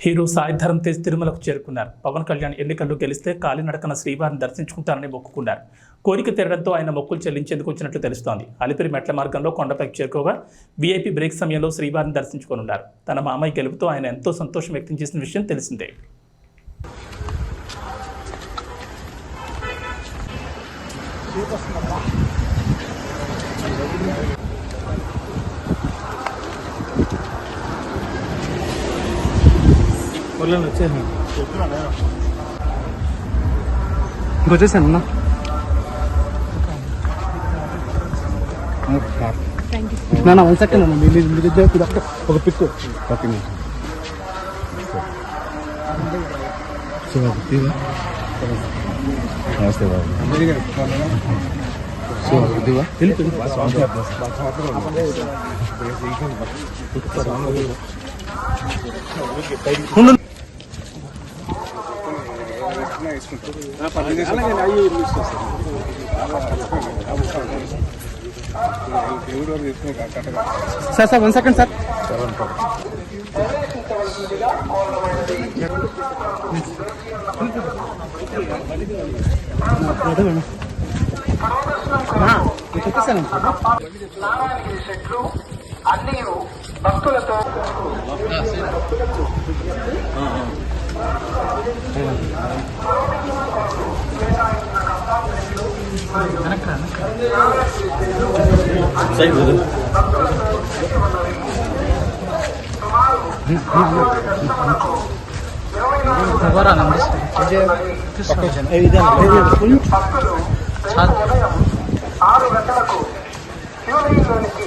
Hero Sai Dharam Tej తిరుమలకు చేరుకున్నారు. పవన్ కళ్యాణ్ ఎన్నికల్లో గెలిస్తే కాలినడకన శ్రీవారిని దర్శించుకుంటారని మొక్కుకున్నారు. కోరిక తీరడంతో ఆయన మొక్కులు చెల్లించేందుకు వచ్చినట్లు తెలుస్తోంది. అలిపిరి మెట్ల మార్గంలో కొండపైకి చేరుకోగా వీఐపీ బ్రేక్ సమయంలో శ్రీవారిని దర్శించుకోనున్నారు. తన మామయ్య గెలుపుతో ఆయన ఎంతో సంతోషం వ్యక్తం చేసిన విషయం తెలిసిందే. వచ్చేసాను అన్న. నా 1 సెకండ్ అన్న, మీ దగ్గర ఒక పిక్ నమస్తే బాబు. Sir 1 second sir. అన్ని భక్తులతో భక్తులు 6 గంటలకు శివలింగంలోనికి